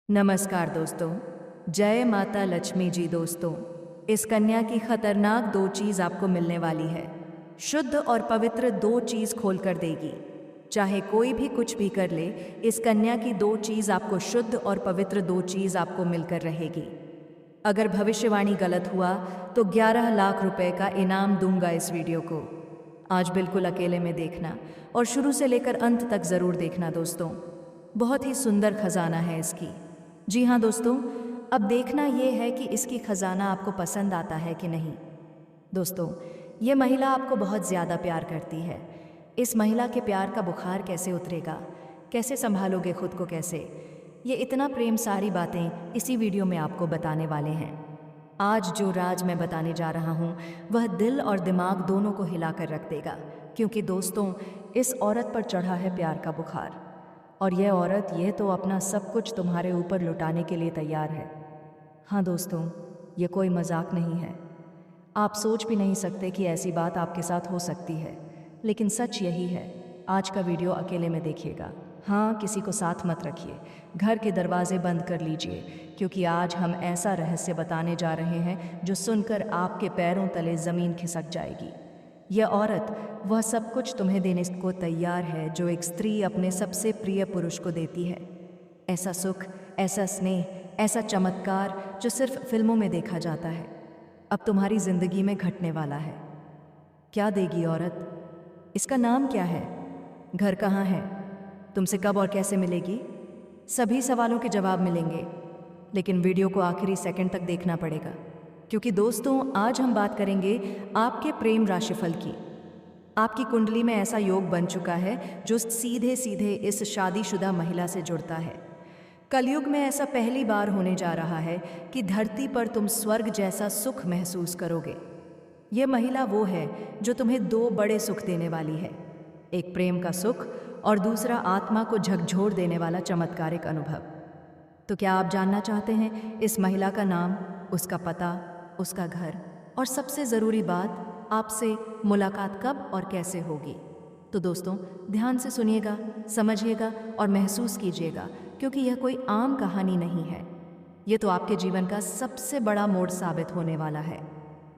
नमस्कार दोस्तों। जय माता लक्ष्मी जी। दोस्तों, इस कन्या की खतरनाक दो चीज आपको मिलने वाली है। शुद्ध और पवित्र दो चीज खोल कर देगी। चाहे कोई भी कुछ भी कर ले, इस कन्या की दो चीज आपको शुद्ध और पवित्र दो चीज आपको मिलकर रहेगी। अगर भविष्यवाणी गलत हुआ तो 11 लाख रुपए का इनाम दूंगा। इस वीडियो को आज बिल्कुल अकेले में देखना और शुरू से लेकर अंत तक जरूर देखना। दोस्तों, बहुत ही सुंदर खजाना है इसकी। जी हाँ दोस्तों, अब देखना यह है कि इसकी खजाना आपको पसंद आता है कि नहीं। दोस्तों, ये महिला आपको बहुत ज़्यादा प्यार करती है। इस महिला के प्यार का बुखार कैसे उतरेगा, कैसे संभालोगे खुद को, कैसे, ये इतना प्रेम, सारी बातें इसी वीडियो में आपको बताने वाले हैं। आज जो राज मैं बताने जा रहा हूँ वह दिल और दिमाग दोनों को हिला कर रख देगा, क्योंकि दोस्तों, इस औरत पर चढ़ा है प्यार का बुखार। और यह औरत ये तो अपना सब कुछ तुम्हारे ऊपर लुटाने के लिए तैयार है। हाँ दोस्तों, ये कोई मजाक नहीं है। आप सोच भी नहीं सकते कि ऐसी बात आपके साथ हो सकती है, लेकिन सच यही है। आज का वीडियो अकेले में देखिएगा। हाँ, किसी को साथ मत रखिए, घर के दरवाजे बंद कर लीजिए, क्योंकि आज हम ऐसा रहस्य बताने जा रहे हैं जो सुनकर आपके पैरों तले ज़मीन खिसक जाएगी। यह औरत वह सब कुछ तुम्हें देने को तैयार है जो एक स्त्री अपने सबसे प्रिय पुरुष को देती है। ऐसा सुख, ऐसा स्नेह, ऐसा चमत्कार जो सिर्फ फिल्मों में देखा जाता है, अब तुम्हारी जिंदगी में घटने वाला है। क्या देगी औरत? इसका नाम क्या है? घर कहाँ है? तुमसे कब और कैसे मिलेगी? सभी सवालों के जवाब मिलेंगे, लेकिन वीडियो को आखिरी सेकंड तक देखना पड़ेगा, क्योंकि दोस्तों, आज हम बात करेंगे आपके प्रेम राशिफल की। आपकी कुंडली में ऐसा योग बन चुका है जो सीधे सीधे इस शादीशुदा महिला से जुड़ता है। कलयुग में ऐसा पहली बार होने जा रहा है कि धरती पर तुम स्वर्ग जैसा सुख महसूस करोगे। ये महिला वो है जो तुम्हें दो बड़े सुख देने वाली है, एक प्रेम का सुख और दूसरा आत्मा को झकझोर देने वाला चमत्कारिक अनुभव। तो क्या आप जानना चाहते हैं इस महिला का नाम, उसका पता, उसका घर, और सबसे ज़रूरी बात, आपसे मुलाकात कब और कैसे होगी? तो दोस्तों, ध्यान से सुनिएगा, समझिएगा और महसूस कीजिएगा, क्योंकि यह कोई आम कहानी नहीं है। ये तो आपके जीवन का सबसे बड़ा मोड़ साबित होने वाला है।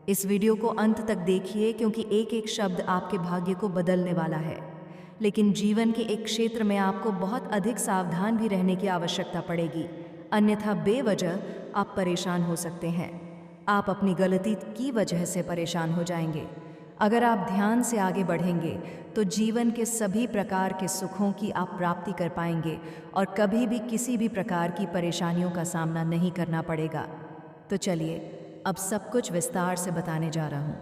इस वीडियो को अंत तक देखिए, क्योंकि एक एक शब्द आपके भाग्य को बदलने वाला है। लेकिन जीवन के एक क्षेत्र में आपको बहुत अधिक सावधान भी रहने की आवश्यकता पड़ेगी, अन्यथा बेवजह आप परेशान हो सकते हैं। आप अपनी गलती की वजह से परेशान हो जाएंगे। अगर आप ध्यान से आगे बढ़ेंगे तो जीवन के सभी प्रकार के सुखों की आप प्राप्ति कर पाएंगे और कभी भी किसी भी प्रकार की परेशानियों का सामना नहीं करना पड़ेगा। तो चलिए, अब सब कुछ विस्तार से बताने जा रहा हूँ।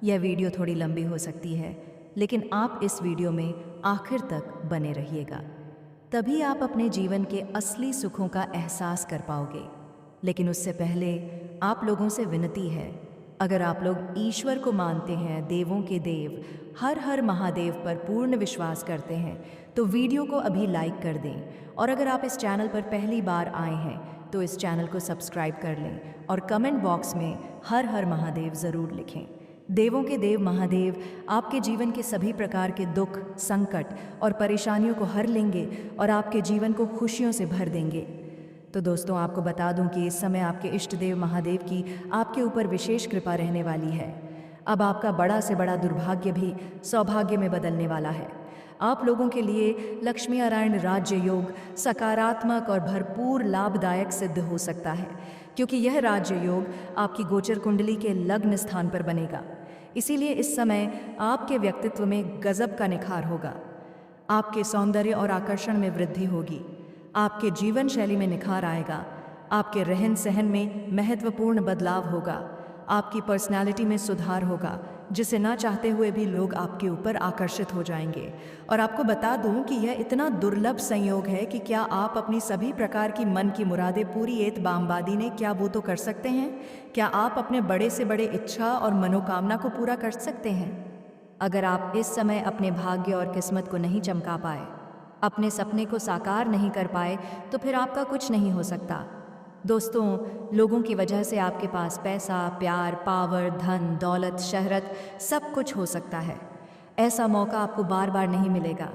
यह वीडियो थोड़ी लंबी हो सकती है, लेकिन आप इस वीडियो में आखिर तक बने रहिएगा, तभी आप अपने जीवन के असली सुखों का एहसास कर पाओगे। लेकिन उससे पहले आप लोगों से विनती है, अगर आप लोग ईश्वर को मानते हैं, देवों के देव हर हर महादेव पर पूर्ण विश्वास करते हैं, तो वीडियो को अभी लाइक कर दें। और अगर आप इस चैनल पर पहली बार आए हैं तो इस चैनल को सब्सक्राइब कर लें और कमेंट बॉक्स में हर हर महादेव ज़रूर लिखें। देवों के देव महादेव आपके जीवन के सभी प्रकार के दुख, संकट और परेशानियों को हर लेंगे और आपके जीवन को खुशियों से भर देंगे। तो दोस्तों, आपको बता दूं कि इस समय आपके इष्ट देव महादेव की आपके ऊपर विशेष कृपा रहने वाली है। अब आपका बड़ा से बड़ा दुर्भाग्य भी सौभाग्य में बदलने वाला है। आप लोगों के लिए लक्ष्मी नारायण राज्य योग सकारात्मक और भरपूर लाभदायक सिद्ध हो सकता है, क्योंकि यह राज्य योग आपकी गोचर कुंडली के लग्न स्थान पर बनेगा। इसीलिए इस समय आपके व्यक्तित्व में गजब का निखार होगा। आपके सौंदर्य और आकर्षण में वृद्धि होगी, आपके जीवन शैली में निखार आएगा, आपके रहन सहन में महत्वपूर्ण बदलाव होगा, आपकी पर्सनालिटी में सुधार होगा, जिसे ना चाहते हुए भी लोग आपके ऊपर आकर्षित हो जाएंगे। और आपको बता दूं कि यह इतना दुर्लभ संयोग है कि क्या आप अपनी सभी प्रकार की मन की मुरादें पूरी एत बामबादी ने क्या वो तो कर सकते हैं? क्या आप अपने बड़े से बड़े इच्छा और मनोकामना को पूरा कर सकते हैं? अगर आप इस समय अपने भाग्य और किस्मत को नहीं चमका पाए, अपने सपने को साकार नहीं कर पाए, तो फिर आपका कुछ नहीं हो सकता। दोस्तों, लोगों की वजह से आपके पास पैसा, प्यार, पावर, धन, दौलत, शहरत सब कुछ हो सकता है। ऐसा मौका आपको बार बार नहीं मिलेगा।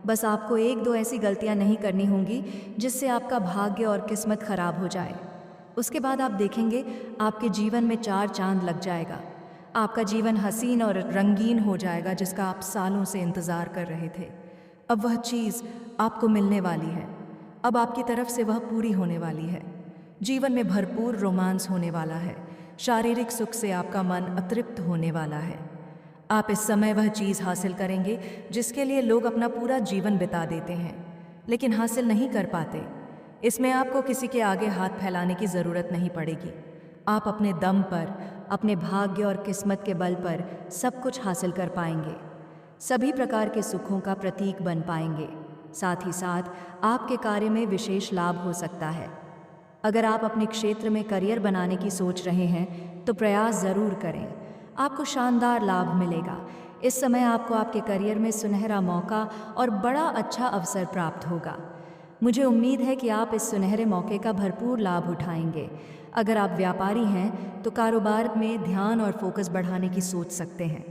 बस आपको एक दो ऐसी गलतियां नहीं करनी होंगी जिससे आपका भाग्य और किस्मत खराब हो जाए। उसके बाद आप देखेंगे आपके जीवन में चार चांद लग जाएगा। आपका जीवन हसीन और रंगीन हो जाएगा जिसका आप सालों से इंतज़ार कर रहे थे। अब वह चीज़ आपको मिलने वाली है। अब आपकी तरफ से वह पूरी होने वाली है। जीवन में भरपूर रोमांस होने वाला है। शारीरिक सुख से आपका मन अतृप्त होने वाला है। आप इस समय वह चीज़ हासिल करेंगे जिसके लिए लोग अपना पूरा जीवन बिता देते हैं लेकिन हासिल नहीं कर पाते। इसमें आपको किसी के आगे हाथ फैलाने की ज़रूरत नहीं पड़ेगी। आप अपने दम पर, अपने भाग्य और किस्मत के बल पर सब कुछ हासिल कर पाएंगे। सभी प्रकार के सुखों का प्रतीक बन पाएंगे। साथ ही साथ आपके कार्य में विशेष लाभ हो सकता है। अगर आप अपने क्षेत्र में करियर बनाने की सोच रहे हैं तो प्रयास ज़रूर करें। आपको शानदार लाभ मिलेगा। इस समय आपको आपके करियर में सुनहरा मौका और बड़ा अच्छा अवसर प्राप्त होगा। मुझे उम्मीद है कि आप इस सुनहरे मौके का भरपूर लाभ उठाएंगे। अगर आप व्यापारी हैं तो कारोबार में ध्यान और फोकस बढ़ाने की सोच सकते हैं।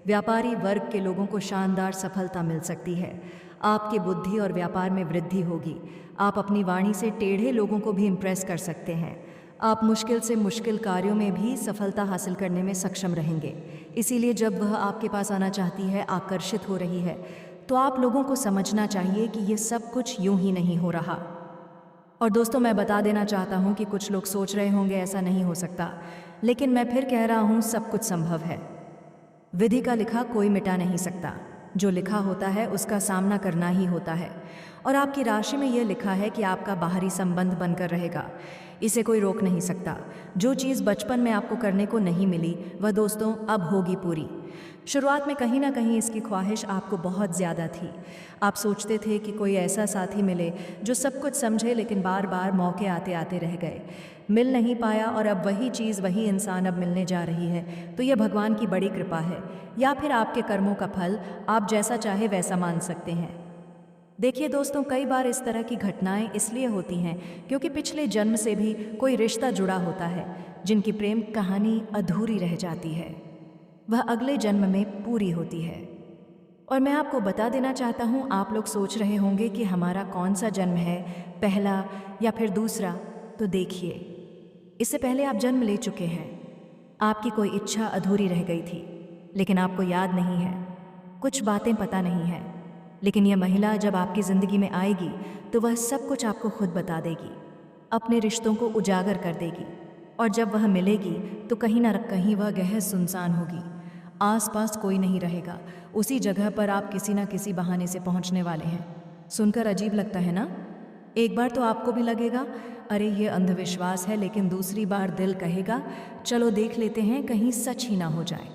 व्यापारी वर्ग के लोगों को शानदार सफलता मिल सकती है। आपकी बुद्धि और व्यापार में वृद्धि होगी। आप अपनी वाणी से टेढ़े लोगों को भी इम्प्रेस कर सकते हैं। आप मुश्किल से मुश्किल कार्यों में भी सफलता हासिल करने में सक्षम रहेंगे। इसीलिए जब वह आपके पास आना चाहती है, आकर्षित हो रही है, तो आप लोगों को समझना चाहिए कि ये सब कुछ यूं ही नहीं हो रहा। और दोस्तों, मैं बता देना चाहता हूँ कि कुछ लोग सोच रहे होंगे ऐसा नहीं हो सकता, लेकिन मैं फिर कह रहा हूँ सब कुछ संभव है। विधि का लिखा कोई मिटा नहीं सकता। जो लिखा होता है उसका सामना करना ही होता है। और आपकी राशि में यह लिखा है कि आपका बाहरी संबंध बनकर रहेगा। इसे कोई रोक नहीं सकता। जो चीज़ बचपन में आपको करने को नहीं मिली वह दोस्तों अब होगी पूरी। शुरुआत में कहीं ना कहीं इसकी ख्वाहिश आपको बहुत ज़्यादा थी। आप सोचते थे कि कोई ऐसा साथी मिले जो सब कुछ समझे, लेकिन बार बार मौके आते आते रह गए, मिल नहीं पाया और अब वही चीज़, वही इंसान अब मिलने जा रही है। तो यह भगवान की बड़ी कृपा है या फिर आपके कर्मों का फल। आप जैसा चाहे वैसा मान सकते हैं। देखिए दोस्तों, कई बार इस तरह की घटनाएं इसलिए होती हैं क्योंकि पिछले जन्म से भी कोई रिश्ता जुड़ा होता है जिनकी प्रेम कहानी अधूरी रह जाती है। वह अगले जन्म में पूरी होती है। और मैं आपको बता देना चाहता हूँ, आप लोग सोच रहे होंगे कि हमारा कौन सा जन्म है, पहला या फिर दूसरा। तो देखिए, इससे पहले आप जन्म ले चुके हैं। आपकी कोई इच्छा अधूरी रह गई थी लेकिन आपको याद नहीं है, कुछ बातें पता नहीं है। लेकिन यह महिला जब आपकी ज़िंदगी में आएगी तो वह सब कुछ आपको खुद बता देगी, अपने रिश्तों को उजागर कर देगी। और जब वह मिलेगी तो कहीं ना कहीं वह गहन सुनसान होगी। आसपास कोई नहीं रहेगा। उसी जगह पर आप किसी ना किसी बहाने से पहुंचने वाले हैं। सुनकर अजीब लगता है ना? एक बार तो आपको भी लगेगा अरे ये अंधविश्वास है, लेकिन दूसरी बार दिल कहेगा चलो देख लेते हैं, कहीं सच ही ना हो जाए।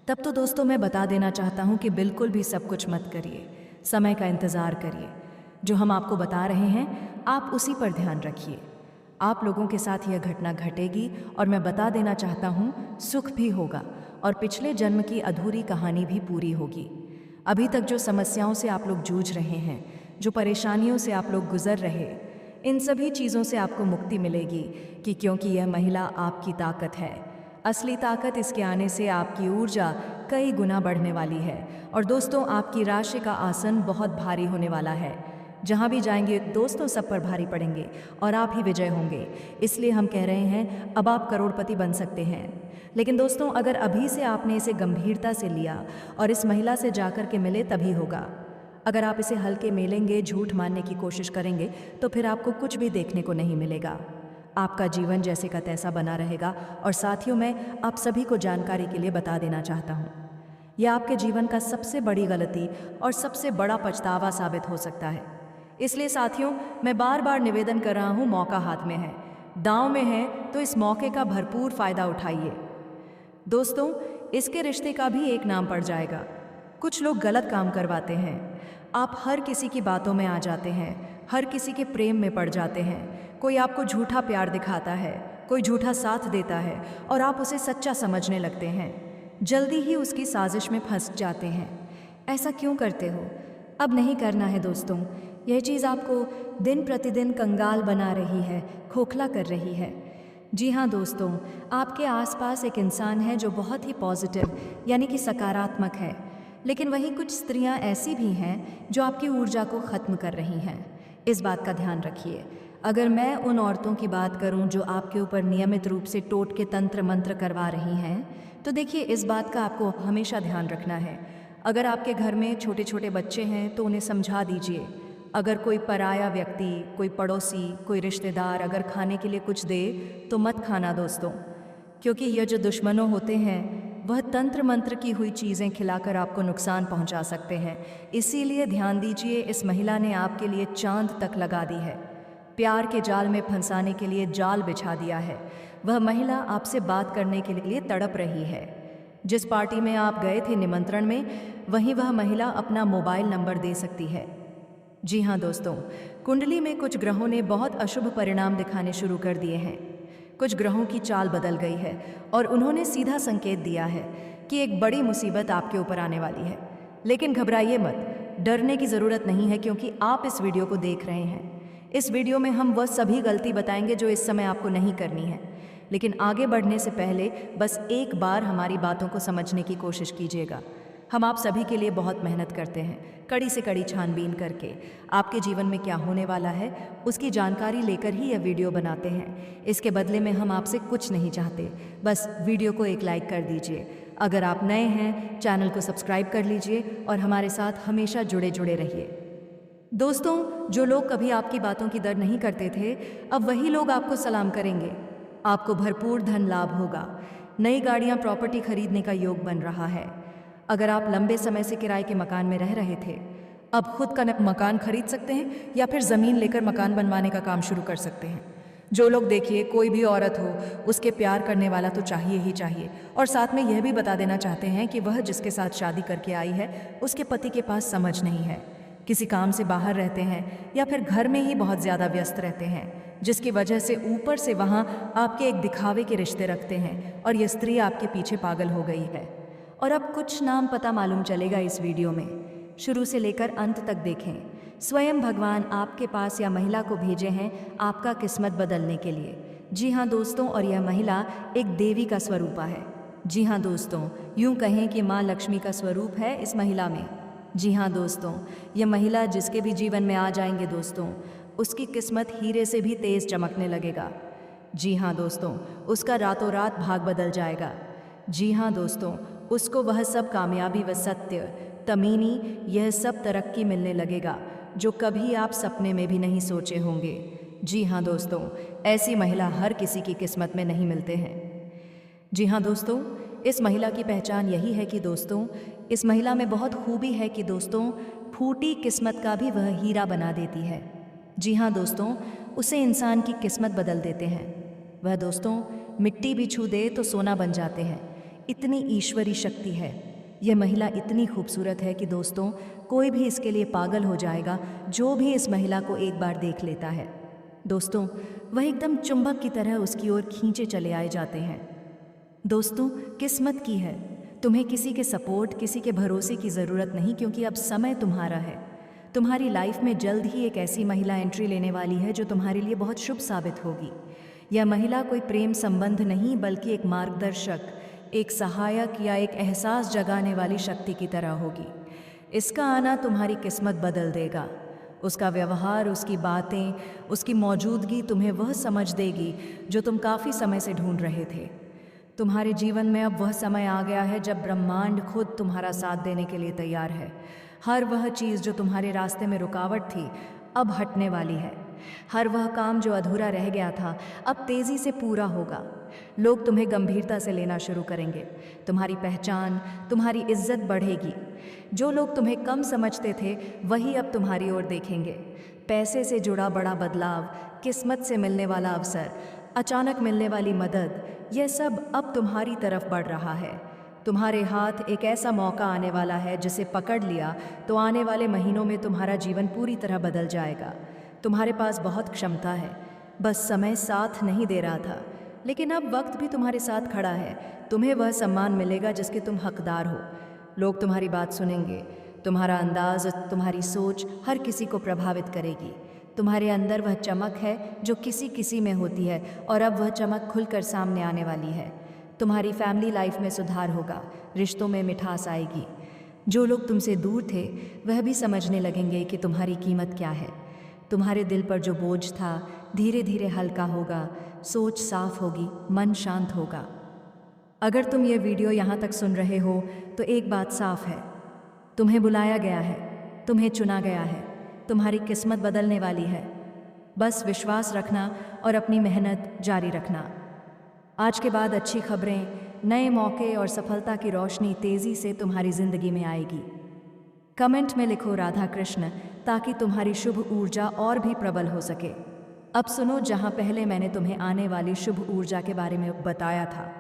तब तो दोस्तों मैं बता देना चाहता हूँ कि बिल्कुल भी सब कुछ मत करिए, समय का इंतज़ार करिए। जो हम आपको बता रहे हैं आप उसी पर ध्यान रखिए। आप लोगों के साथ यह घटना घटेगी और मैं बता देना चाहता हूँ सुख भी होगा और पिछले जन्म की अधूरी कहानी भी पूरी होगी। अभी तक जो समस्याओं से आप लोग जूझ रहे हैं, जो परेशानियों से आप लोग गुजर रहे, इन सभी चीज़ों से आपको मुक्ति मिलेगी कि क्योंकि यह महिला आपकी ताकत है। असली ताकत इसके आने से आपकी ऊर्जा कई गुना बढ़ने वाली है। और दोस्तों, आपकी राशि का आसन बहुत भारी होने वाला है। जहाँ भी जाएंगे दोस्तों सब पर भारी पड़ेंगे और आप ही विजय होंगे। इसलिए हम कह रहे हैं अब आप करोड़पति बन सकते हैं। लेकिन दोस्तों, अगर अभी से आपने इसे गंभीरता से लिया और इस महिला से जाकर के मिले तभी होगा। अगर आप इसे हल्के में लेंगे, झूठ मानने की कोशिश करेंगे तो फिर आपको कुछ भी देखने को नहीं मिलेगा। आपका जीवन जैसे का तैसा बना रहेगा। और साथियों, मैं आप सभी को जानकारी के लिए बता देना चाहता हूँ, यह आपके जीवन का सबसे बड़ी गलती और सबसे बड़ा पछतावा साबित हो सकता है। इसलिए साथियों, मैं बार बार निवेदन कर रहा हूँ, मौका हाथ में है, दांव में है, तो इस मौके का भरपूर फायदा उठाइए। दोस्तों, इसके रिश्ते का भी एक नाम पड़ जाएगा। कुछ लोग गलत काम करवाते हैं। आप हर किसी की बातों में आ जाते हैं, हर किसी के प्रेम में पड़ जाते हैं। कोई आपको झूठा प्यार दिखाता है, कोई झूठा साथ देता है और आप उसे सच्चा समझने लगते हैं। जल्दी ही उसकी साजिश में फंस जाते हैं। ऐसा क्यों करते हो? अब नहीं करना है दोस्तों। यह चीज़ आपको दिन प्रतिदिन कंगाल बना रही है, खोखला कर रही है। जी हाँ दोस्तों, आपके आसपास एक इंसान है जो बहुत ही पॉजिटिव यानी कि सकारात्मक है। लेकिन वहीं कुछ स्त्रियां ऐसी भी हैं जो आपकी ऊर्जा को ख़त्म कर रही हैं। इस बात का ध्यान रखिए। अगर मैं उन औरतों की बात करूं जो आपके ऊपर नियमित रूप से टोटके तंत्र मंत्र करवा रही हैं, तो देखिए इस बात का आपको हमेशा ध्यान रखना है। अगर आपके घर में छोटे छोटे बच्चे हैं तो उन्हें समझा दीजिए। अगर कोई पराया व्यक्ति, कोई पड़ोसी, कोई रिश्तेदार अगर खाने के लिए कुछ दे तो मत खाना दोस्तों, क्योंकि ये जो दुश्मनों होते हैं वह तंत्र मंत्र की हुई चीज़ें खिलाकर आपको नुकसान पहुंचा सकते हैं। इसीलिए ध्यान दीजिए, इस महिला ने आपके लिए चांद तक लगा दी है, प्यार के जाल में फंसाने के लिए जाल बिछा दिया है। वह महिला आपसे बात करने के लिए तड़प रही है। जिस पार्टी में आप गए थे निमंत्रण में, वहीं वह महिला अपना मोबाइल नंबर दे सकती है। जी हाँ दोस्तों, कुंडली में कुछ ग्रहों ने बहुत अशुभ परिणाम दिखाने शुरू कर दिए हैं। कुछ ग्रहों की चाल बदल गई है और उन्होंने सीधा संकेत दिया है कि एक बड़ी मुसीबत आपके ऊपर आने वाली है। लेकिन घबराइए मत, डरने की ज़रूरत नहीं है, क्योंकि आप इस वीडियो को देख रहे हैं। इस वीडियो में हम वह सभी गलती बताएंगे जो इस समय आपको नहीं करनी है। लेकिन आगे बढ़ने से पहले बस एक बार हमारी बातों को समझने की कोशिश कीजिएगा। हम आप सभी के लिए बहुत मेहनत करते हैं, कड़ी से कड़ी छानबीन करके आपके जीवन में क्या होने वाला है उसकी जानकारी लेकर ही यह वीडियो बनाते हैं। इसके बदले में हम आपसे कुछ नहीं चाहते, बस वीडियो को एक लाइक कर दीजिए। अगर आप नए हैं, चैनल को सब्सक्राइब कर लीजिए और हमारे साथ हमेशा जुड़े जुड़े रहिए। दोस्तों, जो लोग कभी आपकी बातों की कदर नहीं करते थे, अब वही लोग आपको सलाम करेंगे। आपको भरपूर धन लाभ होगा। नई गाड़ियाँ, प्रॉपर्टी खरीदने का योग बन रहा है। अगर आप लंबे समय से किराए के मकान में रह रहे थे, अब खुद का मकान खरीद सकते हैं या फिर ज़मीन लेकर मकान बनवाने का काम शुरू कर सकते हैं। जो लोग, देखिए, कोई भी औरत हो, उसके प्यार करने वाला तो चाहिए ही चाहिए, और साथ में यह भी बता देना चाहते हैं कि वह जिसके साथ शादी करके आई है उसके पति के पास समझ नहीं है, किसी काम से बाहर रहते हैं या फिर घर में ही बहुत ज़्यादा व्यस्त रहते हैं, जिसकी वजह से ऊपर से वहाँ आपके एक दिखावे के रिश्ते रखते हैं और यह स्त्री आपके पीछे पागल हो गई है। और अब कुछ नाम पता मालूम चलेगा इस वीडियो में, शुरू से लेकर अंत तक देखें। स्वयं भगवान आपके पास या महिला को भेजे हैं आपका किस्मत बदलने के लिए। जी हाँ दोस्तों, और यह महिला एक देवी का स्वरूपा है। जी हाँ दोस्तों, यूँ कहें कि माँ लक्ष्मी का स्वरूप है इस महिला में। जी हाँ दोस्तों, यह महिला जिसके भी जीवन में आ जाएंगे दोस्तों, उसकी किस्मत हीरे से भी तेज़ चमकने लगेगा। जी हाँ दोस्तों, उसका रातों रात भाग बदल जाएगा। जी हाँ दोस्तों, उसको वह सब कामयाबी व सत्य, तमीनी, यह सब तरक्की मिलने लगेगा जो कभी आप सपने में भी नहीं सोचे होंगे। जी हाँ दोस्तों, ऐसी महिला हर किसी की किस्मत में नहीं मिलते हैं। जी हाँ दोस्तों, इस महिला की पहचान यही है कि दोस्तों, इस महिला में बहुत खूबी है कि दोस्तों, फूटी किस्मत का भी वह हीरा बना देती है। जी हाँ दोस्तों, उसे इंसान की किस्मत बदल देते हैं। वह दोस्तों मिट्टी भी छू दे तो सोना बन जाते हैं। इतनी ईश्वरी शक्ति है यह महिला, इतनी खूबसूरत है कि दोस्तों कोई भी इसके लिए पागल हो जाएगा जो भी इस महिला को एक बार देख लेता है। दोस्तों वह एकदम चुंबक की तरह उसकी ओर खींचे चले आए जाते हैं। दोस्तों किस्मत की है, तुम्हें किसी के सपोर्ट, किसी के भरोसे की ज़रूरत नहीं, क्योंकि अब समय तुम्हारा है। तुम्हारी लाइफ में जल्द ही एक ऐसी महिला एंट्री लेने वाली है जो तुम्हारे लिए बहुत शुभ साबित होगी। यह महिला कोई प्रेम संबंध नहीं, बल्कि एक मार्गदर्शक, एक सहायक या एक एहसास जगाने वाली शक्ति की तरह होगी। इसका आना तुम्हारी किस्मत बदल देगा। उसका व्यवहार, उसकी बातें, उसकी मौजूदगी तुम्हें वह समझ देगी जो तुम काफ़ी समय से ढूंढ रहे थे। तुम्हारे जीवन में अब वह समय आ गया है जब ब्रह्मांड खुद तुम्हारा साथ देने के लिए तैयार है। हर वह चीज़ जो तुम्हारे रास्ते में रुकावट थी अब हटने वाली है। हर वह काम जो अधूरा रह गया था अब तेज़ी से पूरा होगा। लोग तुम्हें गंभीरता से लेना शुरू करेंगे। तुम्हारी पहचान, तुम्हारी इज्जत बढ़ेगी। जो लोग तुम्हें कम समझते थे वही अब तुम्हारी ओर देखेंगे। पैसे से जुड़ा बड़ा बदलाव, किस्मत से मिलने वाला अवसर, अचानक मिलने वाली मदद, यह सब अब तुम्हारी तरफ बढ़ रहा है। तुम्हारे हाथ एक ऐसा मौका आने वाला है जिसे पकड़ लिया तो आने वाले महीनों में तुम्हारा जीवन पूरी तरह बदल जाएगा। तुम्हारे पास बहुत क्षमता है, बस समय साथ नहीं दे रहा था, लेकिन अब वक्त भी तुम्हारे साथ खड़ा है। तुम्हें वह सम्मान मिलेगा जिसके तुम हकदार हो। लोग तुम्हारी बात सुनेंगे। तुम्हारा अंदाज, तुम्हारी सोच हर किसी को प्रभावित करेगी। तुम्हारे अंदर वह चमक है जो किसी किसी में होती है और अब वह चमक खुलकर सामने आने वाली है। तुम्हारी फैमिली लाइफ में सुधार होगा, रिश्तों में मिठास आएगी। जो लोग तुमसे दूर थे वह भी समझने लगेंगे कि तुम्हारी कीमत क्या है। तुम्हारे दिल पर जो बोझ था धीरे धीरे हल्का होगा, सोच साफ होगी, मन शांत होगा। अगर तुम ये वीडियो यहाँ तक सुन रहे हो तो एक बात साफ है, तुम्हें बुलाया गया है, तुम्हें चुना गया है, तुम्हारी किस्मत बदलने वाली है। बस विश्वास रखना और अपनी मेहनत जारी रखना। आज के बाद अच्छी खबरें, नए मौके और सफलता की रोशनी तेज़ी से तुम्हारी ज़िंदगी में आएगी। कमेंट में लिखो राधा कृष्ण ताकि तुम्हारी शुभ ऊर्जा और भी प्रबल हो सके। अब सुनो, जहाँ पहले मैंने तुम्हें आने वाली शुभ ऊर्जा के बारे में बताया था,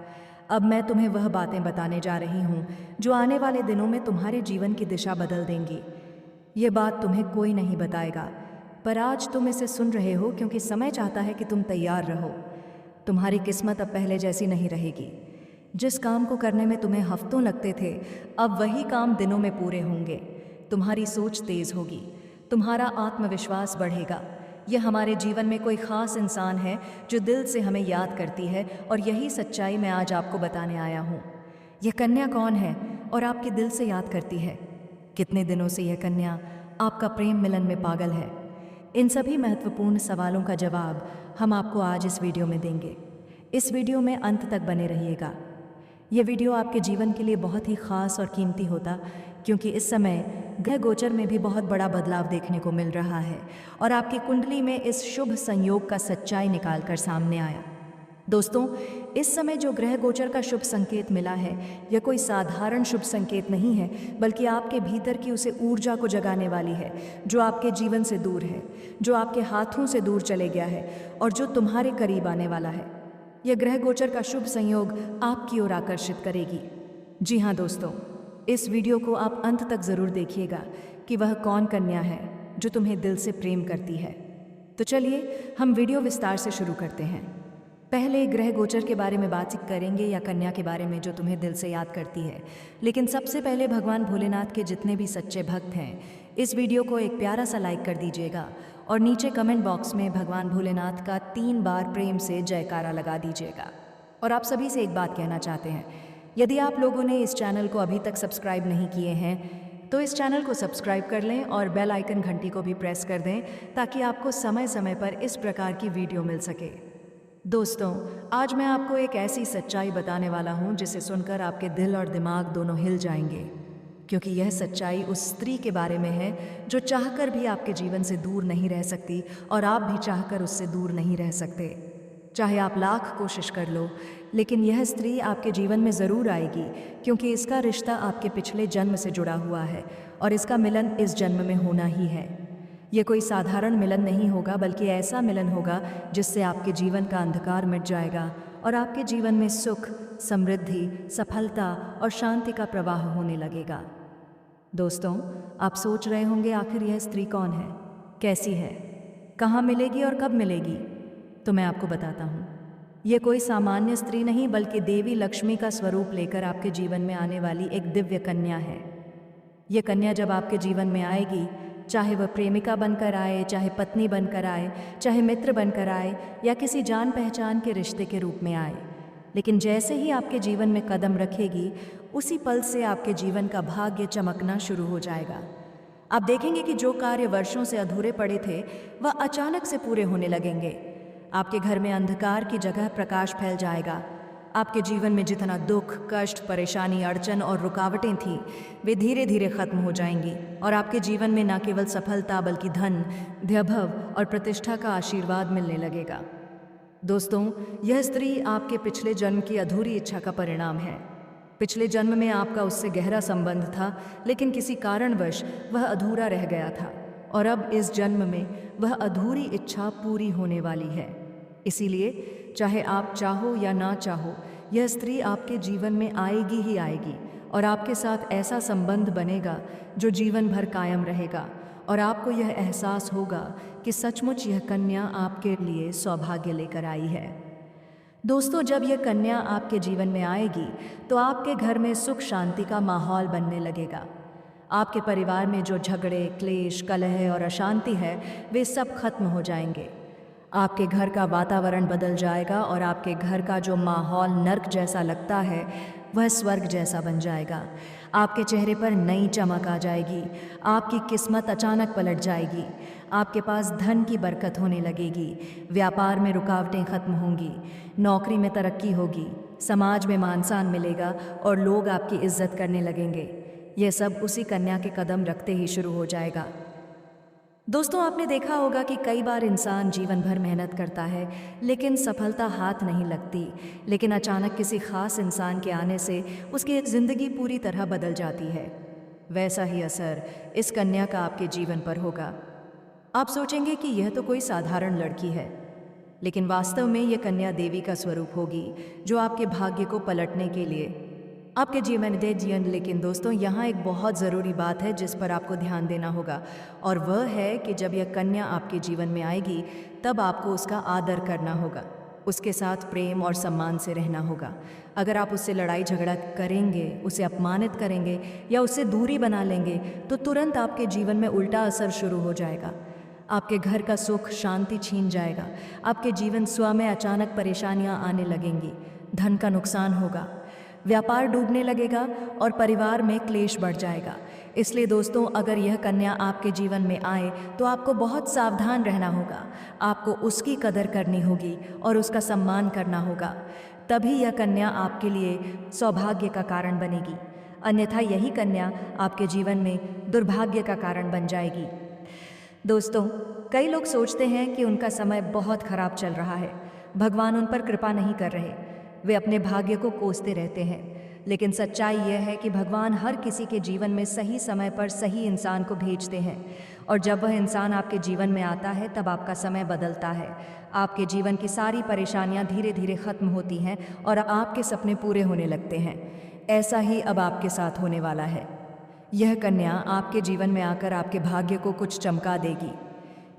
अब मैं तुम्हें वह बातें बताने जा रही हूँ जो आने वाले दिनों में तुम्हारे जीवन की दिशा बदल देंगी। ये बात तुम्हें कोई नहीं बताएगा, पर आज तुम इसे सुन रहे हो क्योंकि समय चाहता है कि तुम तैयार रहो। तुम्हारी किस्मत अब पहले जैसी नहीं रहेगी। जिस काम को करने में तुम्हें हफ्तों लगते थे, अब वही काम दिनों में पूरे होंगे। तुम्हारी सोच तेज होगी, तुम्हारा आत्मविश्वास बढ़ेगा। यह हमारे जीवन में कोई ख़ास इंसान है जो दिल से हमें याद करती है, और यही सच्चाई मैं आज आपको बताने आया हूँ। यह कन्या कौन है और आपके दिल से याद करती है? कितने दिनों से यह कन्या आपका प्रेम मिलन में पागल है? इन सभी महत्वपूर्ण सवालों का जवाब हम आपको आज इस वीडियो में देंगे। इस वीडियो में अंत तक बने रहिएगा। यह वीडियो आपके जीवन के लिए बहुत ही ख़ास और कीमती होता, क्योंकि इस समय ग्रह गोचर में भी बहुत बड़ा बदलाव देखने को मिल रहा है और आपकी कुंडली में इस शुभ संयोग का सच्चाई निकाल कर सामने आया। दोस्तों, इस समय जो ग्रह गोचर का शुभ संकेत मिला है, यह कोई साधारण शुभ संकेत नहीं है, बल्कि आपके भीतर की उसे ऊर्जा को जगाने वाली है जो आपके जीवन से दूर है, जो आपके हाथों से दूर चले गया है और जो तुम्हारे करीब आने वाला है। यह ग्रह गोचर का शुभ संयोग आपकी ओर आकर्षित करेगी। जी हाँ दोस्तों, इस वीडियो को आप अंत तक ज़रूर देखिएगा कि वह कौन कन्या है जो तुम्हें दिल से प्रेम करती है। तो चलिए हम वीडियो विस्तार से शुरू करते हैं। पहले ग्रह गोचर के बारे में बात करेंगे या कन्या के बारे में जो तुम्हें दिल से याद करती है। लेकिन सबसे पहले भगवान भोलेनाथ के जितने भी सच्चे भक्त हैं, इस वीडियो को एक प्यारा सा लाइक कर दीजिएगा और नीचे कमेंट बॉक्स में भगवान भोलेनाथ का 3 बार प्रेम से जयकारा लगा दीजिएगा। और आप सभी से एक बात कहना चाहते हैं, यदि आप लोगों ने इस चैनल को अभी तक सब्सक्राइब नहीं किए हैं तो इस चैनल को सब्सक्राइब कर लें और बेल आइकन घंटी को भी प्रेस कर दें ताकि आपको समय समय पर इस प्रकार की वीडियो मिल सके। दोस्तों, आज मैं आपको एक ऐसी सच्चाई बताने वाला हूं जिसे सुनकर आपके दिल और दिमाग दोनों हिल जाएंगे, क्योंकि यह सच्चाई उस स्त्री के बारे में है जो चाहकर भी आपके जीवन से दूर नहीं रह सकती और आप भी चाहकर उससे दूर नहीं रह सकते। चाहे आप लाख कोशिश कर लो, लेकिन यह स्त्री आपके जीवन में ज़रूर आएगी, क्योंकि इसका रिश्ता आपके पिछले जन्म से जुड़ा हुआ है और इसका मिलन इस जन्म में होना ही है। यह कोई साधारण मिलन नहीं होगा, बल्कि ऐसा मिलन होगा जिससे आपके जीवन का अंधकार मिट जाएगा और आपके जीवन में सुख, समृद्धि, सफलता और शांति का प्रवाह होने लगेगा। दोस्तों, आप सोच रहे होंगे आखिर यह स्त्री कौन है, कैसी है, कहाँ मिलेगी और कब मिलेगी? तो मैं आपको बताता हूँ। यह कोई सामान्य स्त्री नहीं, बल्कि देवी लक्ष्मी का स्वरूप लेकर आपके जीवन में आने वाली एक दिव्य कन्या है। यह कन्या जब आपके जीवन में आएगी, चाहे वह प्रेमिका बनकर आए, चाहे पत्नी बनकर आए, चाहे मित्र बनकर आए या किसी जान पहचान के रिश्ते के रूप में आए, लेकिन जैसे ही आपके जीवन में कदम रखेगी, उसी पल से आपके जीवन का भाग्य चमकना शुरू हो जाएगा। आप देखेंगे कि जो कार्य वर्षों से अधूरे पड़े थे वह अचानक से पूरे होने लगेंगे। आपके घर में अंधकार की जगह प्रकाश फैल जाएगा। आपके जीवन में जितना दुख, कष्ट, परेशानी, अड़चन और रुकावटें थीं, वे धीरे धीरे खत्म हो जाएंगी और आपके जीवन में न केवल सफलता बल्कि धन, वैभव और प्रतिष्ठा का आशीर्वाद मिलने लगेगा। दोस्तों, यह स्त्री आपके पिछले जन्म की अधूरी इच्छा का परिणाम है। पिछले जन्म में आपका उससे गहरा संबंध था, लेकिन किसी कारणवश वह अधूरा रह गया था और अब इस जन्म में वह अधूरी इच्छा पूरी होने वाली है। इसीलिए चाहे आप चाहो या ना चाहो, यह स्त्री आपके जीवन में आएगी ही आएगी और आपके साथ ऐसा संबंध बनेगा जो जीवन भर कायम रहेगा और आपको यह एहसास होगा कि सचमुच यह कन्या आपके लिए सौभाग्य लेकर आई है। दोस्तों, जब यह कन्या आपके जीवन में आएगी तो आपके घर में सुख शांति का माहौल बनने लगेगा। आपके परिवार में जो झगड़े, क्लेश, कलह और अशांति है, वे सब खत्म हो जाएंगे। आपके घर का वातावरण बदल जाएगा और आपके घर का जो माहौल नर्क जैसा लगता है, वह स्वर्ग जैसा बन जाएगा। आपके चेहरे पर नई चमक आ जाएगी। आपकी किस्मत अचानक पलट जाएगी। आपके पास धन की बरकत होने लगेगी। व्यापार में रुकावटें खत्म होंगी। नौकरी में तरक्की होगी। समाज में मान सम्मान मिलेगा और लोग आपकी इज्जत करने लगेंगे। यह सब उसी कन्या के कदम रखते ही शुरू हो जाएगा। दोस्तों, आपने देखा होगा कि कई बार इंसान जीवन भर मेहनत करता है लेकिन सफलता हाथ नहीं लगती, लेकिन अचानक किसी खास इंसान के आने से उसकी ज़िंदगी पूरी तरह बदल जाती है। वैसा ही असर इस कन्या का आपके जीवन पर होगा। आप सोचेंगे कि यह तो कोई साधारण लड़की है, लेकिन वास्तव में यह कन्या देवी का स्वरूप होगी जो आपके भाग्य को पलटने के लिए आपके जीवन दे जीवन। लेकिन दोस्तों, यहाँ एक बहुत ज़रूरी बात है जिस पर आपको ध्यान देना होगा, और वह है कि जब यह कन्या आपके जीवन में आएगी तब आपको उसका आदर करना होगा, उसके साथ प्रेम और सम्मान से रहना होगा। अगर आप उससे लड़ाई झगड़ा करेंगे, उसे अपमानित करेंगे या उससे दूरी बना लेंगे तो तुरंत आपके जीवन में उल्टा असर शुरू हो जाएगा। आपके घर का सुख शांति छीन जाएगा। आपके जीवन स्व में अचानक परेशानियां आने लगेंगी। धन का नुकसान होगा, व्यापार डूबने लगेगा और परिवार में क्लेश बढ़ जाएगा। इसलिए दोस्तों, अगर यह कन्या आपके जीवन में आए तो आपको बहुत सावधान रहना होगा। आपको उसकी कदर करनी होगी और उसका सम्मान करना होगा। तभी यह कन्या आपके लिए सौभाग्य का कारण बनेगी, अन्यथा यही कन्या आपके जीवन में दुर्भाग्य का कारण बन जाएगी। दोस्तों, कई लोग सोचते हैं कि उनका समय बहुत खराब चल रहा है, भगवान उन पर कृपा नहीं कर रहे, वे अपने भाग्य को कोसते रहते हैं। लेकिन सच्चाई यह है कि भगवान हर किसी के जीवन में सही समय पर सही इंसान को भेजते हैं, और जब वह इंसान आपके जीवन में आता है तब आपका समय बदलता है। आपके जीवन की सारी परेशानियां धीरे धीरे खत्म होती हैं और आपके सपने पूरे होने लगते हैं। ऐसा ही अब आपके साथ होने वाला है। यह कन्या आपके जीवन में आकर आपके भाग्य को कुछ चमका देगी।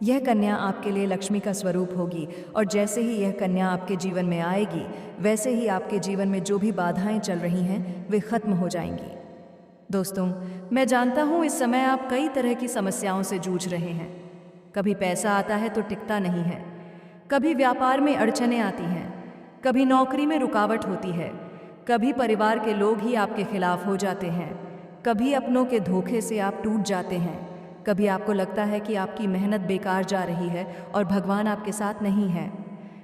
यह कन्या आपके लिए लक्ष्मी का स्वरूप होगी, और जैसे ही यह कन्या आपके जीवन में आएगी वैसे ही आपके जीवन में जो भी बाधाएं चल रही हैं वे खत्म हो जाएंगी। दोस्तों, मैं जानता हूँ इस समय आप कई तरह की समस्याओं से जूझ रहे हैं। कभी पैसा आता है तो टिकता नहीं है, कभी व्यापार में अड़चनें आती हैं, कभी नौकरी में रुकावट होती है, कभी परिवार के लोग ही आपके खिलाफ हो जाते हैं, कभी अपनों के धोखे से आप टूट जाते हैं, कभी आपको लगता है कि आपकी मेहनत बेकार जा रही है और भगवान आपके साथ नहीं है।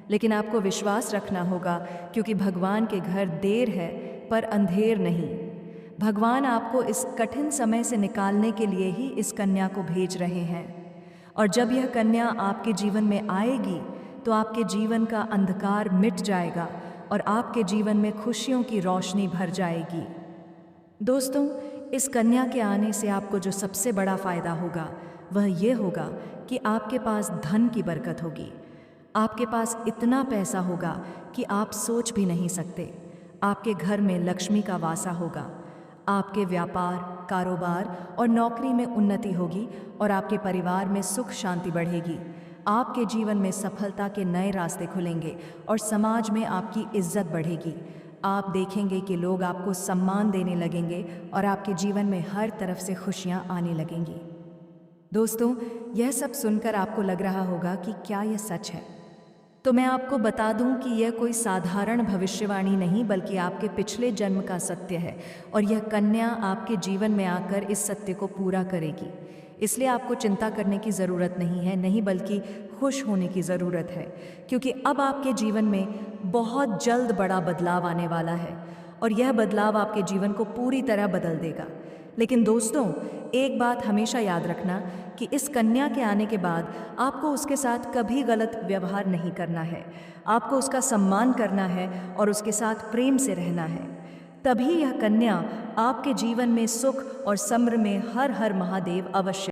लेकिन आपको विश्वास रखना होगा, क्योंकि भगवान के घर देर है पर अंधेर नहीं। भगवान आपको इस कठिन समय से निकालने के लिए ही इस कन्या को भेज रहे हैं, और जब यह कन्या आपके जीवन में आएगी तो आपके जीवन का अंधकार मिट जाएगा और आपके जीवन में खुशियों की रोशनी भर जाएगी। दोस्तों, इस कन्या के आने से आपको जो सबसे बड़ा फ़ायदा होगा वह ये होगा कि आपके पास धन की बरकत होगी। आपके पास इतना पैसा होगा कि आप सोच भी नहीं सकते। आपके घर में लक्ष्मी का वासा होगा। आपके व्यापार, कारोबार और नौकरी में उन्नति होगी और आपके परिवार में सुख शांति बढ़ेगी। आपके जीवन में सफलता के नए रास्ते खुलेंगे और समाज में आपकी इज्जत बढ़ेगी। आप देखेंगे कि लोग आपको सम्मान देने लगेंगे और आपके जीवन में हर तरफ से खुशियां आने लगेंगी। दोस्तों, यह सब सुनकर आपको लग रहा होगा कि क्या यह सच है? तो मैं आपको बता दूं कि यह कोई साधारण भविष्यवाणी नहीं, बल्कि आपके पिछले जन्म का सत्य है, और यह कन्या आपके जीवन में आकर इस सत्य को पूरा करेगी। इसलिए आपको चिंता करने की ज़रूरत नहीं है, नहीं बल्कि खुश होने की ज़रूरत है, क्योंकि अब आपके जीवन में बहुत जल्द बड़ा बदलाव आने वाला है, और यह बदलाव आपके जीवन को पूरी तरह बदल देगा। लेकिन दोस्तों, एक बात हमेशा याद रखना कि इस कन्या के आने के बाद आपको उसके साथ कभी गलत व्यवहार नहीं करना है। आपको उसका सम्मान करना है और उसके साथ प्रेम से रहना है। तभी यह कन्या आपके जीवन में सुख और समृद्धि में हर हर महादेव अवश्य